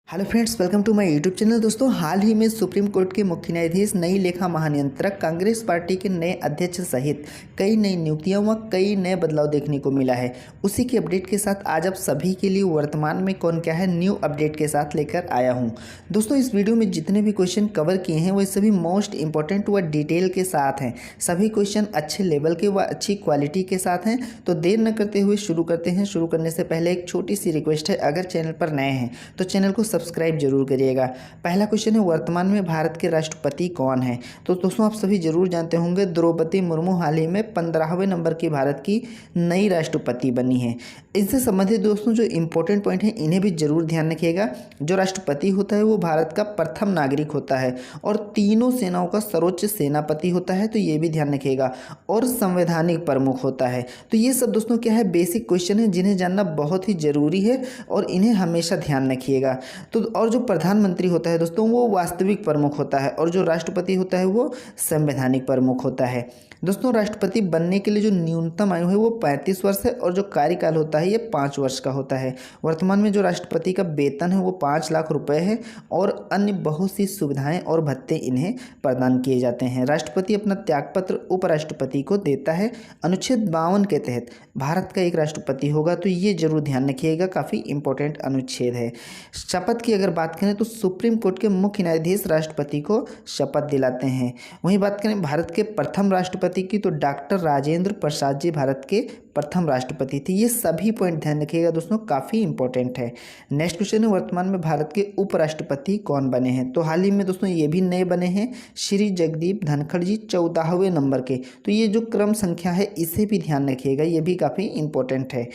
Hello friends, welcome to my YouTube channel. दोस्तों, हाल ही में सुप्रीम कोर्ट के मुख्य न्यायाधीश, नई लेखा महानियंत्रक, कांग्रेस पार्टी के नए अध्यक्ष सहित कई नई नियुक्तियां व कई नए बदलाव देखने को मिला है। उसी के अपडेट के साथ आज आप सभी के लिए वर्तमान में कौन क्या है न्यू अपडेट के साथ लेकर आया हूं। दोस्तों, इस वीडियो में जितने भी क्वेश्चन कवर किए हैं वो सभी मोस्ट इंपॉर्टेंट व डिटेल के साथ हैं। सभी क्वेश्चन अच्छे लेवल के व अच्छी क्वालिटी के साथ हैं। तो देर न करते हुए शुरू करते हैं। शुरू करने से पहले एक छोटी सी रिक्वेस्ट है, अगर चैनल पर नए हैं तो चैनल को सब्सक्राइब जरूर करिएगा। पहला क्वेश्चन है, वर्तमान में भारत के राष्ट्रपति कौन है? तो दोस्तों, आप सभी जरूर जानते होंगे, द्रौपदी मुर्मू हाल ही में 15वें नंबर की भारत की नई राष्ट्रपति बनी है। इनसे संबंधित दोस्तों जो इंपॉर्टेंट पॉइंट है इन्हें भी जरूर ध्यान रखिएगा। जो राष्ट्रपति होता है वो भारत का प्रथम नागरिक होता है और तीनों सेनाओं का सर्वोच्च सेनापति होता है, तो ये भी ध्यान रखिएगा। और संवैधानिक प्रमुख होता है। तो ये सब दोस्तों क्या है, बेसिक क्वेश्चन है जिन्हें जानना बहुत ही जरूरी है और इन्हें हमेशा ध्यान रखिएगा। तो और जो प्रधानमंत्री होता है दोस्तों वो वास्तविक प्रमुख होता है और जो राष्ट्रपति होता है वो संवैधानिक प्रमुख होता है। दोस्तों, राष्ट्रपति बनने के लिए जो न्यूनतम आयु है वो 35 वर्ष है और जो कार्यकाल होता है ये 5 वर्ष का होता है। वर्तमान में जो राष्ट्रपति का वेतन है वो 5 लाख रुपए है और अन्य बहुत सी सुविधाएं और भत्ते इन्हें प्रदान किए जाते हैं। राष्ट्रपति अपना त्यागपत्र उपराष्ट्रपति को देता है। अनुच्छेद 52 के तहत भारत का एक राष्ट्रपति होगा, तो ये जरूर ध्यान रखिएगा, काफ़ी इंपॉर्टेंट अनुच्छेद है। शपथ की अगर बात करें तो सुप्रीम कोर्ट के मुख्य न्यायाधीश राष्ट्रपति को शपथ दिलाते हैं। वहीं बात करें भारत के प्रथम राष्ट्रपति की, तो डॉक्टर राजेंद्र प्रसाद जी भारत के प्रथम राष्ट्रपति थे। ये सभी पॉइंट ध्यान रखिएगा दोस्तों, काफ़ी इंपॉर्टेंट है। नेक्स्ट क्वेश्चन है, वर्तमान में भारत के उपराष्ट्रपति कौन बने हैं? तो हाल ही में दोस्तों ये भी नए बने हैं, श्री जगदीप धनखड़ जी 14वें नंबर के। तो ये जो क्रम संख्या है इसे भी ध्यान रखिएगा, ये भी काफ़ी इंपॉर्टेंट है।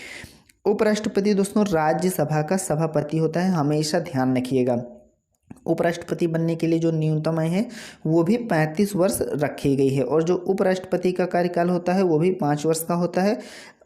उपराष्ट्रपति दोस्तों राज्यसभा का सभापति होता है, हमेशा ध्यान रखिएगा। उपराष्ट्रपति बनने के लिए जो न्यूनतम आयु है वो भी 35 वर्ष रखी गई है और जो उपराष्ट्रपति का कार्यकाल होता है वो भी 5 वर्ष का होता है।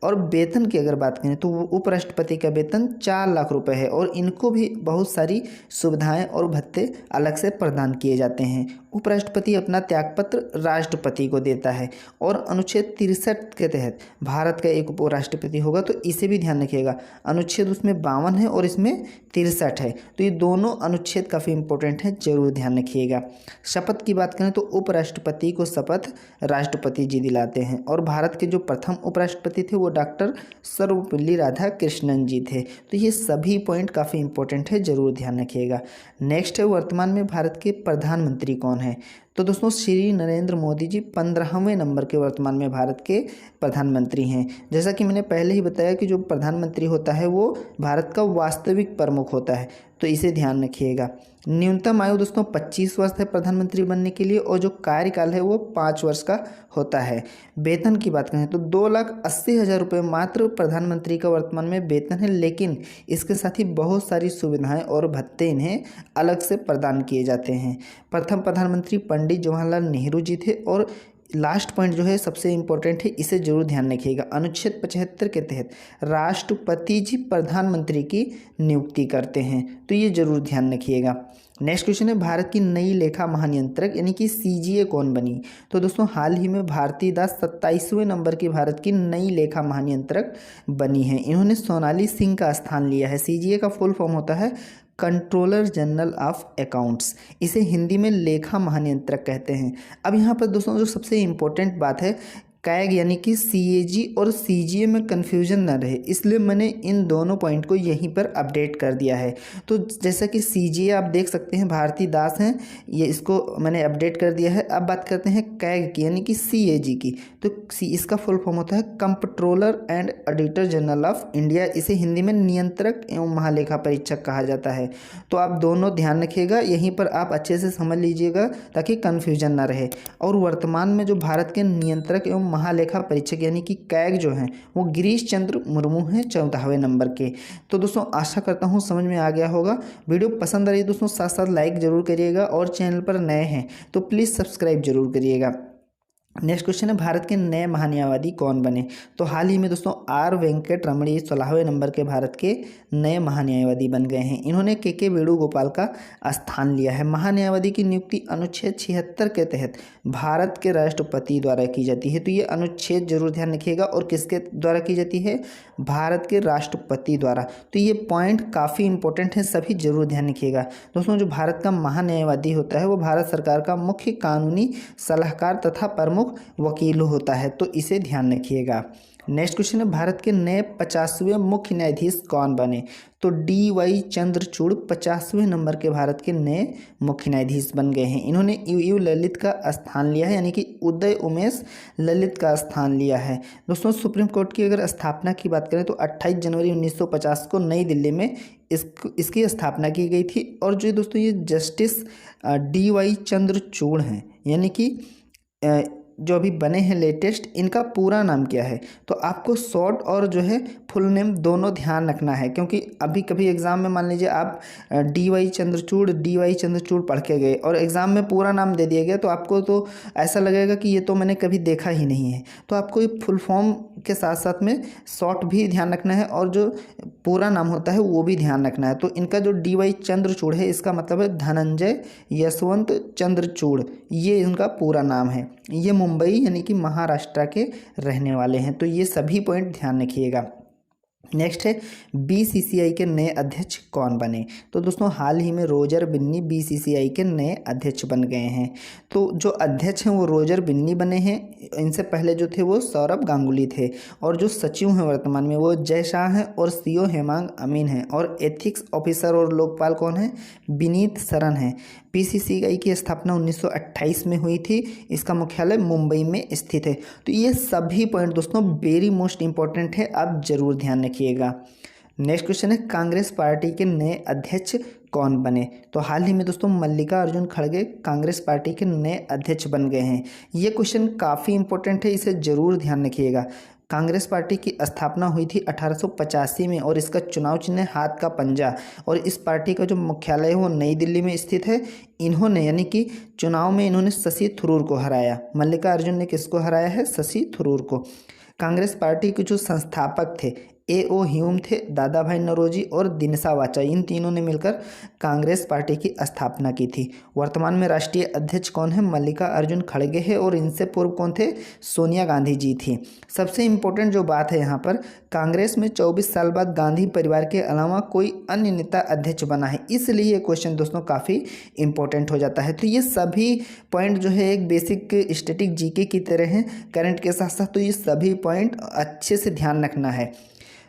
और वेतन की अगर बात करें तो उपराष्ट्रपति का वेतन 4 लाख रुपए है और इनको भी बहुत सारी सुविधाएं और भत्ते अलग से प्रदान किए जाते हैं। उपराष्ट्रपति अपना त्यागपत्र राष्ट्रपति को देता है और अनुच्छेद 63 के तहत भारत का एक उपराष्ट्रपति होगा, तो इसे भी ध्यान रखिएगा। अनुच्छेद उसमें 52 है और इसमें 63 है, तो ये दोनों अनुच्छेद काफ़ी इंपॉर्टेंट है, जरूर ध्यान रखिएगा। शपथ की बात करें तो उपराष्ट्रपति को शपथ राष्ट्रपति जी दिलाते हैं और भारत के जो प्रथम उपराष्ट्रपति थे वो डॉक्टर सर्वपल्ली राधाकृष्णन जी थे। तो ये सभी पॉइंट काफ़ी इंपॉर्टेंट है, जरूर ध्यान रखिएगा। नेक्स्ट है, वर्तमान में भारत के प्रधानमंत्री कौन है? तो दोस्तों श्री नरेंद्र मोदी जी 15वें नंबर के वर्तमान में भारत के प्रधानमंत्री हैं। जैसा कि मैंने पहले ही बताया कि जो प्रधानमंत्री होता है वो भारत का वास्तविक प्रमुख होता है, तो इसे ध्यान रखिएगा। न्यूनतम आयु दोस्तों 25 वर्ष है प्रधानमंत्री बनने के लिए और जो कार्यकाल है वो 5 वर्ष का होता है। वेतन की बात करें तो 2,80,000 रुपये मात्र प्रधानमंत्री का वर्तमान में वेतन है, लेकिन इसके साथ ही बहुत सारी सुविधाएं और भत्ते इन्हें अलग से प्रदान किए जाते हैं। प्रथम प्रधानमंत्री पंडित जवाहरलाल नेहरू जी थे और लास्ट पॉइंट जो है सबसे इंपॉर्टेंट है, इसे जरूर ध्यान रखिएगा। अनुच्छेद 75 के तहत राष्ट्रपति जी प्रधानमंत्री की नियुक्ति करते हैं, तो ये जरूर ध्यान रखिएगा। नेक्स्ट क्वेश्चन है, भारत की नई लेखा महानियंत्रक यानी कि सीजीए कौन बनी? तो दोस्तों हाल ही में भारती दास 27वें नंबर की भारत की नई लेखा महानियंत्रक बनी है। इन्होंने सोनाली सिंह का स्थान लिया है। सीजीए का फुल फॉर्म होता है कंट्रोलर जनरल ऑफ अकाउंट्स, इसे हिंदी में लेखा महानियंत्रक कहते हैं। अब यहाँ पर दोस्तों जो सबसे इम्पोर्टेंट बात है, कैग यानी कि सीएजी और सीजीए में कन्फ्यूजन न रहे, इसलिए मैंने इन दोनों पॉइंट को यहीं पर अपडेट कर दिया है। तो जैसा कि सीजीए आप देख सकते हैं भारती दास हैं, ये इसको मैंने अपडेट कर दिया है। अब बात करते हैं कैग की यानी कि सीएजी की, तो इसका फुल फॉर्म होता है comptroller and auditor general of India, इसे हिंदी में नियंत्रक एवं महालेखा परीक्षक कहा जाता है। तो आप दोनों ध्यान रखिएगा, यहीं पर आप अच्छे से समझ लीजिएगा ताकि कन्फ्यूजन ना रहे। और वर्तमान में जो भारत के नियंत्रक एवं महालेखा परीक्षक यानी कि कैग जो हैं वो गिरीश चंद्र मुर्मू हैं 14वें नंबर के। तो दोस्तों आशा करता हूँ समझ में आ गया होगा। वीडियो पसंद आ रही है दोस्तों साथ साथ लाइक जरूर करिएगा और चैनल पर नए हैं तो प्लीज़ सब्सक्राइब जरूर करिएगा। नेक्स्ट क्वेश्चन है भारत के नए महान्यायवादी कौन बने। तो हाल ही में दोस्तों आर वेंकट रमणी 16वें नंबर के भारत के नए महान्यायवादी बन गए हैं। इन्होंने के वेणुगोपाल का स्थान लिया है। महान्यायवादी की नियुक्ति अनुच्छेद 76 के तहत भारत के राष्ट्रपति द्वारा की जाती है। तो ये अनुच्छेद जरूर ध्यान रखिएगा, और किसके द्वारा की जाती है, भारत के राष्ट्रपति द्वारा। तो ये पॉइंट काफ़ी इंपॉर्टेंट है, सभी जरूर ध्यान रखिएगा दोस्तों। जो भारत का महान्यायवादी होता है वो भारत सरकार का मुख्य कानूनी सलाहकार तथा प्रमुख वकील होता है, तो इसे ध्यान रखिएगा। नेक्स्ट क्वेश्चन है भारत के नए 50वें मुख्य न्यायाधीश कौन बने। तो DY चंद्रचूड़ 50वें नंबर के भारत के नए मुख्य न्यायाधीश बन गए हैं। इन्होंने UU ललित का स्थान लिया है, यानी कि उदय उमेश ललित का स्थान लिया है। दोस्तों सुप्रीम कोर्ट की अगर स्थापना की बात करें तो 28 जनवरी 1950 को नई दिल्ली में इसकी स्थापना की गई थी। और जो दोस्तों ये जस्टिस DY चंद्रचूड़ हैं, यानी कि जो अभी बने हैं लेटेस्ट, इनका पूरा नाम क्या है। तो आपको शॉर्ट और जो है फुल नेम दोनों ध्यान रखना है, क्योंकि अभी कभी एग्ज़ाम में मान लीजिए आप DY चंद्रचूड़ पढ़ के गए और एग्ज़ाम में पूरा नाम दे दिया गया, तो आपको तो ऐसा लगेगा कि ये तो मैंने कभी देखा ही नहीं है। तो आपको ये फुल फॉर्म के साथ साथ में शॉर्ट भी ध्यान रखना है, और जो पूरा नाम होता है वो भी ध्यान रखना है। तो इनका जो DY चंद्रचूड़ है, इसका मतलब है धनंजय यशवंत चंद्रचूड़, ये इनका पूरा नाम है। ये मुंबई यानी कि महाराष्ट्र के रहने वाले हैं, तो ये सभी पॉइंट ध्यान रखिएगा। नेक्स्ट है BCCI के नए अध्यक्ष कौन बने। तो दोस्तों हाल ही में रोजर बिन्नी BCCI के नए अध्यक्ष बन गए हैं। तो जो अध्यक्ष हैं वो रोजर बिन्नी बने हैं। इनसे पहले जो थे वो सौरभ गांगुली थे, और जो सचिव हैं वर्तमान में वो जय शाह हैं, और CO हेमांग अमीन हैं, और एथिक्स ऑफिसर और लोकपाल कौन है, विनीत सरन है। BCCI की स्थापना 1928 में हुई थी। इसका मुख्यालय मुंबई में स्थित है। तो ये सभी पॉइंट दोस्तों वेरी मोस्ट इंपॉर्टेंट है, आप जरूर ध्यान रखिएगा। नेक्स्ट क्वेश्चन है कांग्रेस पार्टी के नए अध्यक्ष कौन बने। तो हाल ही में दोस्तों मल्लिकार्जुन खड़गे कांग्रेस पार्टी के नए अध्यक्ष बन गए हैं। ये क्वेश्चन काफ़ी इंपॉर्टेंट है, इसे जरूर ध्यान रखिएगा। कांग्रेस पार्टी की स्थापना हुई थी 1885 में, और इसका चुनाव चिन्ह है हाथ का पंजा, और इस पार्टी का जो मुख्यालय है वो नई दिल्ली में स्थित है। इन्होंने यानी कि चुनाव में इन्होंने शशि थरूर को हराया। मल्लिकार्जुन ने किसको हराया है, शशि थरूर को। कांग्रेस पार्टी के जो संस्थापक थे A.O. ह्यूम थे, दादा भाई नौरोजी और दिनसा वाचा, इन तीनों ने मिलकर कांग्रेस पार्टी की स्थापना की थी। वर्तमान में राष्ट्रीय अध्यक्ष कौन है, मल्लिकार्जुन खड़गे है, और इनसे पूर्व कौन थे, सोनिया गांधी जी थी। सबसे इम्पोर्टेंट जो बात है यहाँ पर, कांग्रेस में 24 साल बाद गांधी परिवार के अलावा कोई अन्य नेता अध्यक्ष बना है, इसलिए ये क्वेश्चन दोस्तों काफ़ी इंपॉर्टेंट हो जाता है। तो ये सभी पॉइंट जो है एक बेसिक स्टैटिक GK की तरह हैं करंट के साथ साथ, तो ये सभी पॉइंट अच्छे से ध्यान रखना है।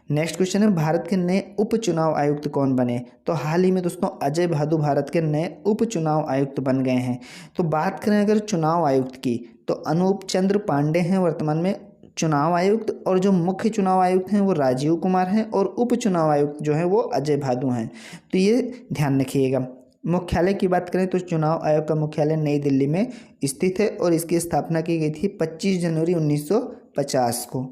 नेक्स्ट क्वेश्चन है भारत के नए उपचुनाव आयुक्त कौन बने। तो हाल ही में दोस्तों अजय भादु भारत के नए उपचुनाव आयुक्त बन गए हैं। तो बात करें अगर चुनाव आयुक्त की, तो अनूप चंद्र पांडे हैं वर्तमान में चुनाव आयुक्त, और जो मुख्य चुनाव आयुक्त हैं वो राजीव कुमार हैं, और उप चुनाव आयुक्त जो है वो अजय भादु हैं। तो ये ध्यान रखिएगा। मुख्यालय की बात करें तो चुनाव आयोग का मुख्यालय नई दिल्ली में स्थित है, और इसकी स्थापना की गई थी 25 जनवरी 1950 को।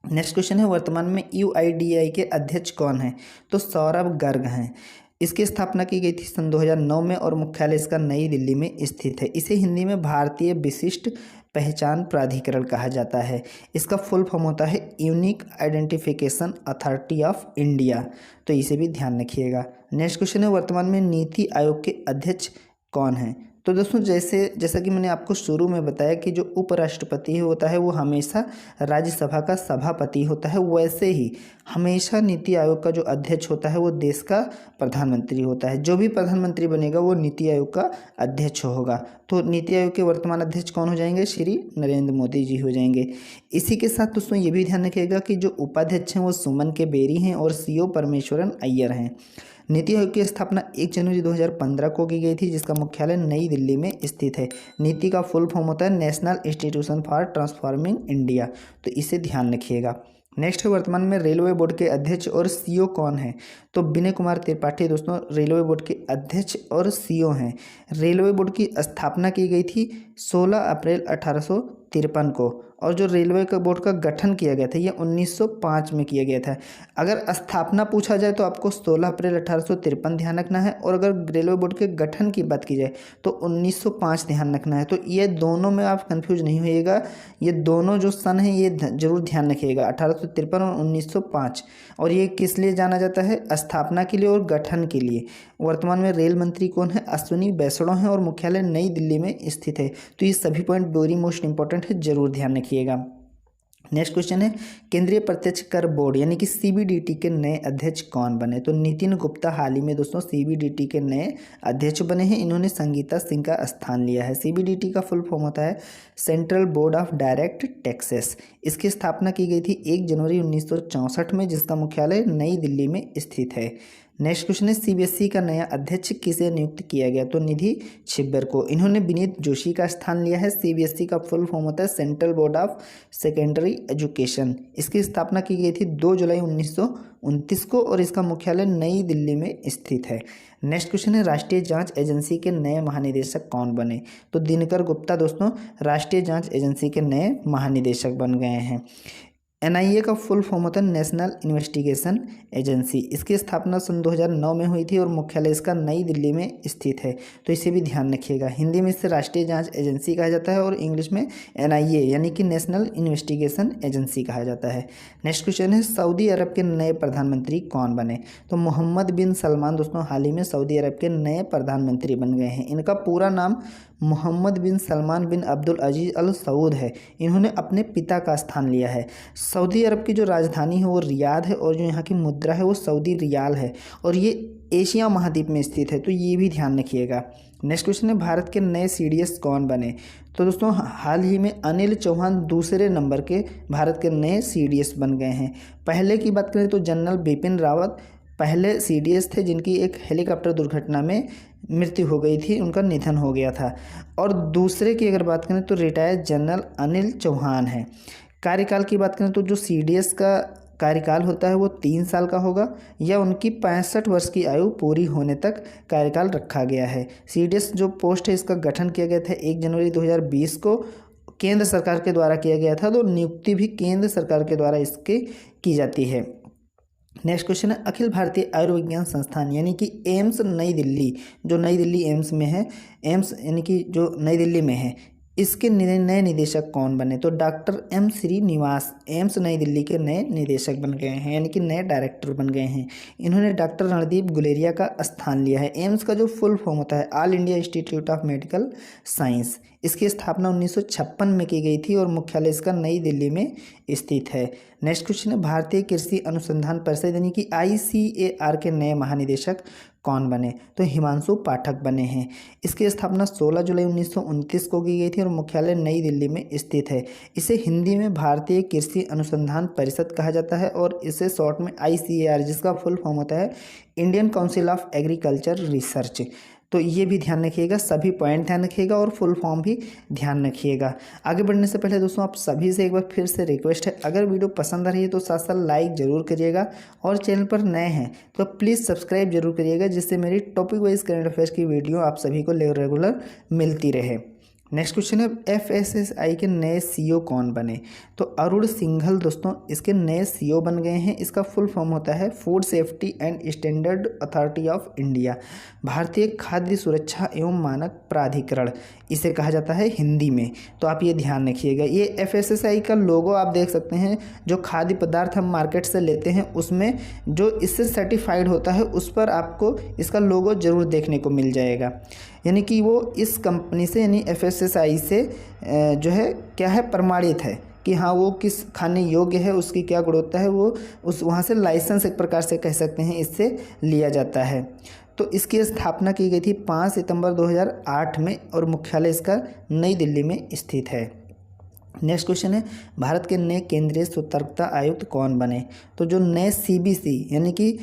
नेक्स्ट क्वेश्चन है वर्तमान में UIDAI के अध्यक्ष कौन हैं। तो सौरभ गर्ग हैं। इसकी स्थापना की गई थी सन 2009 में, और मुख्यालय इसका नई दिल्ली में स्थित है। इसे हिंदी में भारतीय विशिष्ट पहचान प्राधिकरण कहा जाता है। इसका फुल फॉर्म होता है unique identification authority of India, तो इसे भी ध्यान रखिएगा। नेक्स्ट क्वेश्चन है वर्तमान में नीति आयोग के अध्यक्ष कौन हैं। तो दोस्तों जैसा कि मैंने आपको शुरू में बताया कि जो उपराष्ट्रपति होता है वो हमेशा राज्यसभा का सभापति होता है, वैसे ही हमेशा नीति आयोग का जो अध्यक्ष होता है वो देश का प्रधानमंत्री होता है। जो भी प्रधानमंत्री बनेगा वो नीति आयोग का अध्यक्ष होगा। तो नीति आयोग के वर्तमान अध्यक्ष कौन हो जाएंगे, श्री नरेंद्र मोदी जी हो जाएंगे। इसी के साथ दोस्तों ये भी ध्यान रखिएगा कि जो उपाध्यक्ष हैं वो सुमन के बेरी हैं, और CO परमेश्वरन अय्यर हैं। नीति आयोग की स्थापना 1 जनवरी 2015 को की गई थी, जिसका मुख्यालय नई दिल्ली में स्थित है। नीति का फुल फॉर्म होता है national institution for transforming India, तो इसे ध्यान रखिएगा। नेक्स्ट है वर्तमान में रेलवे बोर्ड के अध्यक्ष और CO कौन है। तो विनय कुमार त्रिपाठी दोस्तों रेलवे बोर्ड के अध्यक्ष और CO हैं। रेलवे बोर्ड की स्थापना की गई थी 16 अप्रैल 1853 को, और जो रेलवे का बोर्ड का गठन किया गया था ये 1905 में किया गया था। अगर स्थापना पूछा जाए तो आपको 16 अप्रैल 1853 ध्यान रखना है, और अगर रेलवे बोर्ड के गठन की बात की जाए तो 1905 ध्यान रखना है। तो ये दोनों में आप कंफ्यूज नहीं होइएगा, ये दोनों जो सन हैं ये जरूर ध्यान रखिएगा, 1853 और 1905। और ये किस लिए जाना जाता है? स्थापना के लिए और गठन के लिए। वर्तमान में रेल मंत्री कौन है? अश्विनी वैष्णव हैं, और मुख्यालय नई दिल्ली में स्थित है। तो ये सभी पॉइंट वेरी मोस्ट इंपॉर्टेंट है, जरूर ध्यान रखिएगा। नेक्स्ट क्वेश्चन है, केंद्रीय प्रत्यक्ष कर बोर्ड यानी कि सीबीडीटी के नए अध्यक्ष कौन बने? तो नितिन गुप्ता हाल ही में दोस्तों सीबीडीटी के नए अध्यक्ष बने हैं। इन्होंने संगीता सिंह का स्थान लिया है। सीबीडीटी का फुल फॉर्म होता है central board of direct taxes. इसकी स्थापना की गई थी 1 जनवरी 1964 में, जिसका मुख्यालय नई दिल्ली में स्थित है। नेक्स्ट क्वेश्चन है, सीबीएसई का नया अध्यक्ष किसे नियुक्त किया गया? तो निधि छिब्बर को। इन्होंने विनीत जोशी का स्थान लिया है। सीबीएसई का फुल फॉर्म होता है central board of secondary education. इसकी स्थापना की गई थी 2 जुलाई 1929 को, और इसका मुख्यालय नई दिल्ली में स्थित है। नेक्स्ट क्वेश्चन है, राष्ट्रीय जांच एजेंसी के नए महानिदेशक कौन बने? तो दिनकर गुप्ता दोस्तों राष्ट्रीय जांच एजेंसी के नए महानिदेशक बन गए हैं। एनआईए का फुल फॉर्म होता है नेशनल इन्वेस्टिगेशन एजेंसी। इसकी स्थापना सन 2009 में हुई थी, और मुख्यालय इसका नई दिल्ली में स्थित है। तो इसे भी ध्यान रखिएगा। हिंदी में इसे राष्ट्रीय जांच एजेंसी कहा जाता है, और इंग्लिश में एनआईए यानी कि नेशनल इन्वेस्टिगेशन एजेंसी कहा जाता है। नेक्स्ट क्वेश्चन है, सऊदी अरब के नए प्रधानमंत्री कौन बने? तो मोहम्मद बिन सलमान दोस्तों हाल ही में सऊदी अरब के नए प्रधानमंत्री बन गए हैं। इनका पूरा नाम मोहम्मद बिन सलमान बिन अब्दुल अजीज़ अल सऊद है। इन्होंने अपने पिता का स्थान लिया है। सऊदी अरब की जो राजधानी है वो रियाद है, और जो यहाँ की मुद्रा है वो सऊदी रियाल है, और ये एशिया महाद्वीप में स्थित है। तो ये भी ध्यान रखिएगा। नेक्स्ट क्वेश्चन है, भारत के नए सीडीएस कौन बने? तो दोस्तों हाल ही में अनिल चौहान दूसरे नंबर के भारत के नए सीडीएस बन गए हैं। पहले की बात करें तो जनरल बिपिन रावत पहले सीडीएस थे, जिनकी एक हेलीकॉप्टर दुर्घटना में मृत्यु हो गई थी, उनका निधन हो गया था। और दूसरे की अगर बात करें तो रिटायर्ड जनरल अनिल चौहान है। कार्यकाल की बात करें तो जो सीडीएस का कार्यकाल होता है वो 3 साल का होगा, या उनकी 65 वर्ष की आयु पूरी होने तक कार्यकाल रखा गया है। सीडीएस जो पोस्ट है इसका गठन किया गया था 1 जनवरी 2020 को, केंद्र सरकार के द्वारा किया गया था। तो नियुक्ति भी केंद्र सरकार के द्वारा इसकी की जाती है। नेक्स्ट क्वेश्चन है, अखिल भारतीय आयुर्विज्ञान संस्थान यानी कि एम्स नई दिल्ली, जो नई दिल्ली एम्स में है, एम्स यानी कि जो नई दिल्ली में है, इसके नए निदेशक कौन बने? तो डॉक्टर एम श्रीनिवास एम्स नई दिल्ली के नए निदेशक बन गए हैं, यानी कि नए डायरेक्टर बन गए हैं। इन्होंने डॉक्टर रणदीप गुलेरिया का स्थान लिया है। एम्स का जो फुल फॉर्म होता है all India institute of medical science. इसकी स्थापना 1956 में की गई थी, और मुख्यालय इसका नई दिल्ली में स्थित है। नेक्स्ट क्वेश्चन है, भारतीय कृषि अनुसंधान परिषद यानी कि ICAR के नए महानिदेशक कौन बने? तो हिमांशु पाठक बने हैं। इसकी स्थापना 16 जुलाई 1929 को की गई थी, और मुख्यालय नई दिल्ली में स्थित है। इसे हिंदी में भारतीय कृषि अनुसंधान परिषद कहा जाता है, और इसे शॉर्ट में ICAR, जिसका फुल फॉर्म होता है Indian council of agriculture research. तो ये भी ध्यान रखिएगा, सभी पॉइंट ध्यान रखिएगा, और फुल फॉर्म भी ध्यान रखिएगा। आगे बढ़ने से पहले दोस्तों आप सभी से एक बार फिर से रिक्वेस्ट है, अगर वीडियो पसंद आ रही है तो साथ साथ लाइक जरूर करिएगा, और चैनल पर नए हैं तो प्लीज़ सब्सक्राइब जरूर करिएगा, जिससे मेरी टॉपिक वाइज करंट अफेयर्स की वीडियो आप सभी को रेगुलर मिलती रहे। नेक्स्ट क्वेश्चन है, FSSAI के नए CEO कौन बने? तो अरुण सिंघल दोस्तों इसके नए CEO बन गए हैं। इसका फुल फॉर्म होता है food safety and standard authority of India, भारतीय खाद्य सुरक्षा एवं मानक प्राधिकरण इसे कहा जाता है हिंदी में। तो आप ये ध्यान रखिएगा। ये FSSAI का लोगो आप देख सकते हैं, जो खाद्य पदार्थ हम मार्केट से लेते हैं उसमें जो इससे सर्टिफाइड होता है उस पर आपको इसका लोगो जरूर देखने को मिल जाएगा। यानी कि वो इस कंपनी से यानी FSSAI से जो है क्या है प्रमाणित है कि हाँ वो किस खाने योग्य है, उसकी क्या गुणवत्ता है, वो उस वहाँ से लाइसेंस एक प्रकार से कह सकते हैं इससे लिया जाता है। तो इसकी स्थापना की गई थी 5 सितंबर 2008 में, और मुख्यालय इसका नई दिल्ली में स्थित है। नेक्स्ट क्वेश्चन है, भारत के नए केंद्रीय सतर्कता आयुक्त कौन बने? तो जो नए CBC यानी कि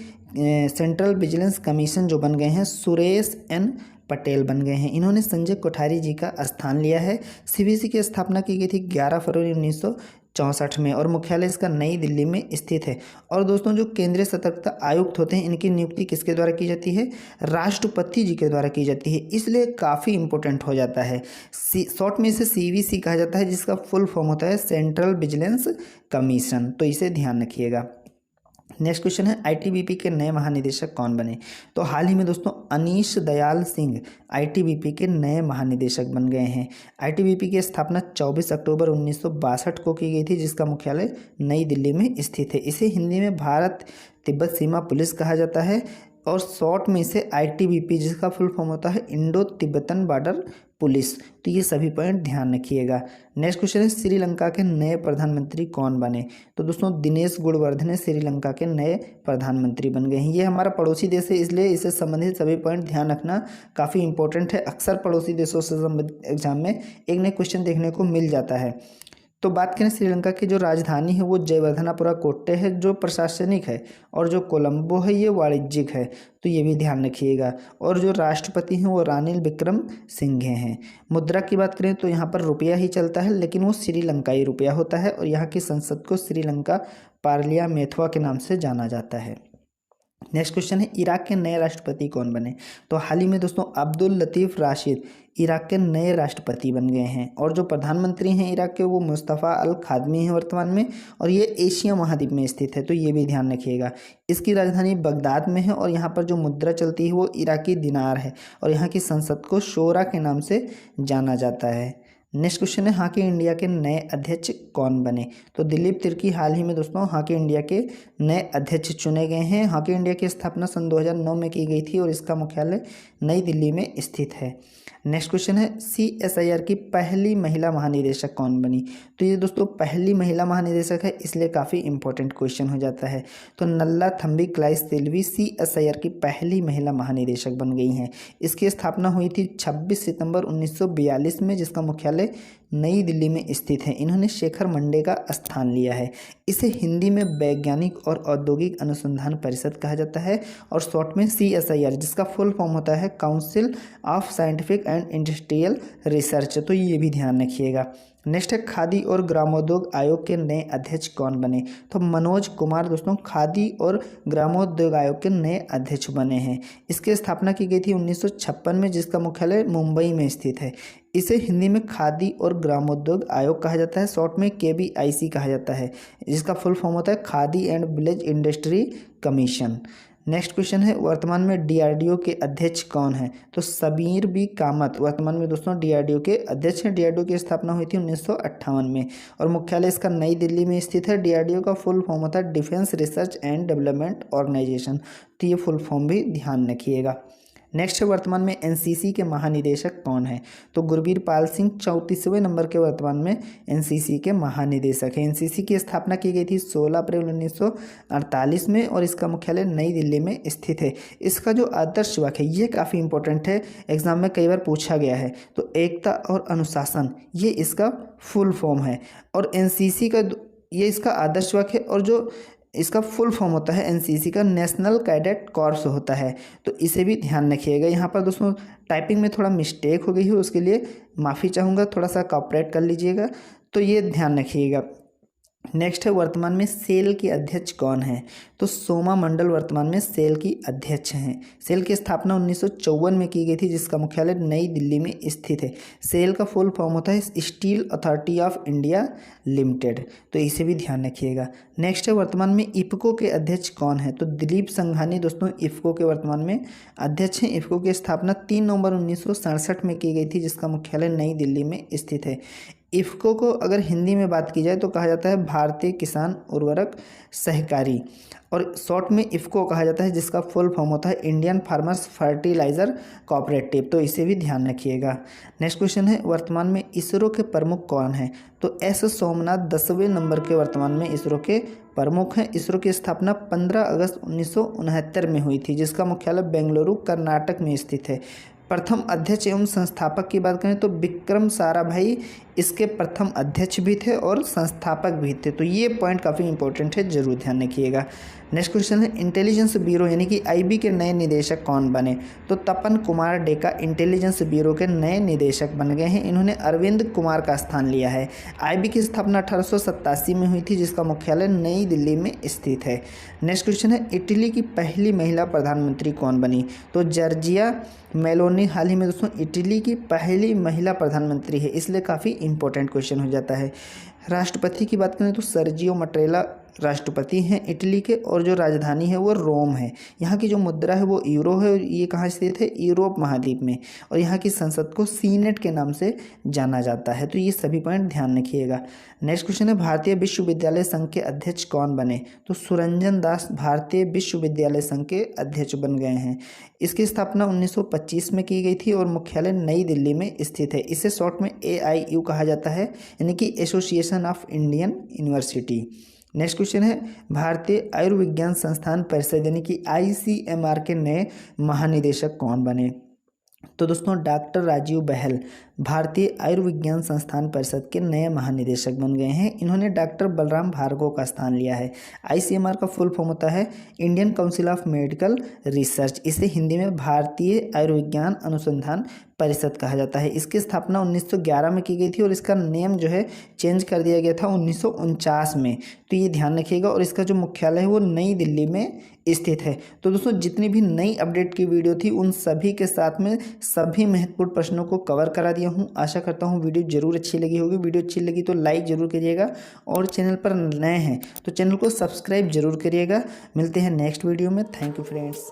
सेंट्रल विजिलेंस कमीशन जो बन गए हैं, सुरेश N पटेल बन गए हैं। इन्होंने संजय कोठारी जी का स्थान लिया है। CBC की स्थापना की गई थी 11 फरवरी 1964 में, और मुख्यालय इसका नई दिल्ली में स्थित है। और दोस्तों जो केंद्रीय सतर्कता आयुक्त होते हैं इनकी नियुक्ति किसके द्वारा की जाती है? राष्ट्रपति जी के द्वारा की जाती है, इसलिए काफ़ी इंपॉर्टेंट हो जाता है। शॉर्ट में इसे CVC कहा जाता है, जिसका फुल फॉर्म होता है सेंट्रल विजिलेंस कमीशन, तो इसे ध्यान रखिएगा। नेक्स्ट क्वेश्चन है ITBP के नए महानिदेशक कौन बने? तो हाल ही में दोस्तों अनीश दयाल सिंह ITBP के नए महानिदेशक बन गए हैं। ITBP की स्थापना 24 अक्टूबर 1962 को की गई थी, जिसका मुख्यालय नई दिल्ली में स्थित है। इसे हिंदी में भारत तिब्बत सीमा पुलिस कहा जाता है, और शॉर्ट में इसे ITBP, जिसका फुल फॉर्म होता है इंडो तिब्बतन बॉर्डर पुलिस। तो ये सभी पॉइंट ध्यान रखिएगा। नेक्स्ट क्वेश्चन है श्रीलंका के नए प्रधानमंत्री कौन बने? तो दोस्तों दिनेश गुणवर्धने श्रीलंका के नए प्रधानमंत्री बन गए हैं। ये हमारा पड़ोसी देश है, इसलिए इससे संबंधित सभी पॉइंट ध्यान रखना काफ़ी इंपॉर्टेंट है। अक्सर पड़ोसी देशों से संबंधित एग्जाम में एक नए क्वेश्चन देखने को मिल जाता है। तो बात करें श्रीलंका की जो राजधानी है वो जयवर्धनापुरा कोट्टे है, जो प्रशासनिक है, और जो कोलंबो है ये वाणिज्यिक है, तो ये भी ध्यान रखिएगा। और जो राष्ट्रपति हैं वो रानिल विक्रम सिंघे हैं। मुद्रा की बात करें तो यहाँ पर रुपया ही चलता है, लेकिन वो श्रीलंकाई रुपया होता है, और यहाँ की संसद को श्रीलंका पार्लियामेंथुआ के नाम से जाना जाता है। नेक्स्ट क्वेश्चन है इराक के नए राष्ट्रपति कौन बने? तो हाल ही में दोस्तों अब्दुल लतीफ़ राशिद इराक के नए राष्ट्रपति बन गए हैं, और जो प्रधानमंत्री हैं इराक के वो मुस्तफ़ा अल खादमी हैं वर्तमान में, और ये एशिया महाद्वीप में स्थित है, तो ये भी ध्यान रखिएगा। इसकी राजधानी बगदाद में है, और यहाँ पर जो मुद्रा चलती है वो इराकी दिनार है, और यहाँ की संसद को शोरा के नाम से जाना जाता है। नेक्स्ट क्वेश्चन है हॉकी इंडिया के नए अध्यक्ष कौन बने? तो दिलीप तिर्की हाल ही में दोस्तों हॉकी इंडिया के नए अध्यक्ष चुने गए हैं। हॉकी इंडिया की स्थापना सन 2009 में की गई थी, और इसका मुख्यालय नई दिल्ली में स्थित है। नेक्स्ट क्वेश्चन है CSIR की पहली महिला महानिदेशक कौन बनी? तो ये दोस्तों पहली महिला महानिदेशक है, इसलिए काफ़ी इंपॉर्टेंट क्वेश्चन हो जाता है। तो नल्ला थम्बी क्लाइस तेलवी CSIR की पहली महिला महानिदेशक बन गई हैं। इसकी स्थापना हुई थी 26 सितंबर 1942 में, जिसका मुख्यालय नई दिल्ली में स्थित है। इन्होंने शेखर मंडे का स्थान लिया है। इसे हिंदी में वैज्ञानिक और औद्योगिक अनुसंधान परिषद कहा जाता है, और शॉर्ट में CSIR, जिसका फुल फॉर्म होता है council of scientific and industrial research, तो ये भी ध्यान रखिएगा। नेक्स्ट है खादी और ग्रामोद्योग आयोग के नए अध्यक्ष कौन बने? तो मनोज कुमार दोस्तों खादी और ग्रामोद्योग आयोग के नए अध्यक्ष बने हैं। इसकी स्थापना की गई थी 1956 में, जिसका मुख्यालय मुंबई में स्थित है। इसे हिंदी में खादी और ग्रामोद्योग आयोग कहा जाता है, शॉर्ट में KBIC कहा जाता है, जिसका फुल फॉर्म होता है khadi and village industry commission. Next question है वर्तमान में DRDO के अध्यक्ष कौन है? तो सबीर बी कामत वर्तमान में दोस्तों DRDO के अध्यक्ष हैं। DRDO की स्थापना हुई थी 1958 में, और मुख्यालय इसका नई दिल्ली में स्थित है। DRDO का फुल फॉर्म होता है defence research and development organisation, तो ये फुल फॉर्म भी ध्यान रखिएगा। नेक्स्ट है वर्तमान में NCC के महानिदेशक कौन है? तो गुरबीर पाल सिंह 34वें नंबर के वर्तमान में NCC के महानिदेशक हैं। NCC की स्थापना की गई थी 16 अप्रैल 1948 में, और इसका मुख्यालय नई दिल्ली में स्थित है। इसका जो आदर्श वाक्य है ये काफ़ी इंपॉर्टेंट है, एग्जाम में कई बार पूछा गया है। तो एकता और अनुशासन ये इसका फुल फॉर्म है, और NCC का ये इसका आदर्श वाक्य है, और जो इसका फुल फॉर्म होता है NCC का नेशनल कैडेट कॉर्प्स होता है, तो इसे भी ध्यान रखिएगा। यहाँ पर दोस्तों टाइपिंग में थोड़ा मिस्टेक हो गई है, उसके लिए माफ़ी चाहूँगा, थोड़ा सा कॉपरेट कर लीजिएगा, तो ये ध्यान रखिएगा। नेक्स्ट है वर्तमान में सेल के अध्यक्ष कौन है? तो सोमा मंडल वर्तमान में सेल की अध्यक्ष हैं। सेल की स्थापना 1954 में की गई थी, जिसका मुख्यालय नई दिल्ली में स्थित है। सेल का फुल फॉर्म होता है steel authority of India limited, तो इसे भी ध्यान रखिएगा। नेक्स्ट है वर्तमान में इफको के अध्यक्ष कौन है? तो दिलीप संघानी दोस्तों इफको के वर्तमान में अध्यक्ष हैं। इफको की स्थापना 3 नवंबर 1967 में की गई थी, जिसका मुख्यालय नई दिल्ली में स्थित है। इफ़को को अगर हिंदी में बात की जाए तो कहा जाता है भारतीय किसान उर्वरक सहकारी, और शॉर्ट में इफ़को कहा जाता है, जिसका फुल फॉर्म होता है इंडियन फार्मर्स फर्टिलाइज़र कोऑपरेटिव, तो इसे भी ध्यान रखिएगा। नेक्स्ट क्वेश्चन है वर्तमान में इसरो के प्रमुख कौन है? तो S सोमनाथ 10वें नंबर के वर्तमान में इसरो के प्रमुख हैं। इसरो की स्थापना 15 अगस्त 1969 में हुई थी, जिसका मुख्यालय बेंगलुरु कर्नाटक में स्थित है। प्रथम अध्यक्ष एवं संस्थापक की बात करें तो विक्रम साराभाई इसके प्रथम अध्यक्ष भी थे और संस्थापक भी थे। तो ये पॉइंट काफ़ी इंपॉर्टेंट है, जरूर ध्यान रखिएगा। नेक्स्ट क्वेश्चन है इंटेलिजेंस ब्यूरो यानी कि आईबी के नए निदेशक कौन बने? तो तपन कुमार डेका इंटेलिजेंस ब्यूरो के नए निदेशक बन गए हैं। इन्होंने अरविंद कुमार का स्थान लिया है। आईबी की स्थापना 1887 में हुई थी, जिसका मुख्यालय नई दिल्ली में स्थित है। नेक्स्ट क्वेश्चन है इटली की पहली महिला प्रधानमंत्री कौन बनी? तो जॉर्जिया मेलोनी हाल ही में दोस्तों इटली की पहली महिला प्रधानमंत्री है, इसलिए काफ़ी इंपॉर्टेंट क्वेश्चन हो जाता है। राष्ट्रपति की बात करें तो सर्जियो मट्रेला राष्ट्रपति हैं इटली के, और जो राजधानी है वो रोम है। यहाँ की जो मुद्रा है वो यूरो है, और ये कहाँ स्थित है? यूरोप महाद्वीप में। और यहाँ की संसद को सीनेट के नाम से जाना जाता है। तो ये सभी पॉइंट ध्यान रखिएगा। नेक्स्ट क्वेश्चन है भारतीय विश्वविद्यालय संघ के अध्यक्ष कौन बने? तो सुरंजन दास भारतीय विश्वविद्यालय संघ के अध्यक्ष बन गए हैं। इसकी स्थापना 1925 में की गई थी और मुख्यालय नई दिल्ली में स्थित है। इसे शॉर्ट में AIU कहा जाता है, यानी कि association of Indian university. Next question है भारतीय आयुर्विज्ञान संस्थान परिषद यानी कि ICMR के नए महानिदेशक कौन बने? तो दोस्तों डॉक्टर राजीव बहल भारतीय आयुर्विज्ञान संस्थान परिषद के नए महानिदेशक बन गए हैं। इन्होंने डॉक्टर बलराम भार्गव का स्थान लिया है। ICMR का फुल फॉर्म होता है Indian council of medical research. इसे हिंदी में भारतीय आयुर्विज्ञान अनुसंधान परिषद कहा जाता है। इसकी स्थापना 1911 में की गई थी और इसका नेम जो है चेंज कर दिया गया था 1949 में। तो ये ध्यान रखिएगा। और इसका जो मुख्यालय है वो नई दिल्ली में स्थित है। तो दोस्तों जितनी भी नई अपडेट की वीडियो थी उन सभी के साथ में सभी महत्वपूर्ण प्रश्नों को कवर करा दिया हूँ। आशा करता हूँ वीडियो जरूर अच्छी लगी होगी। वीडियो अच्छी लगी तो लाइक जरूर करिएगा, और चैनल पर नए हैं तो चैनल को सब्सक्राइब जरूर करिएगा। मिलते हैं नेक्स्ट वीडियो में। Thank you friends.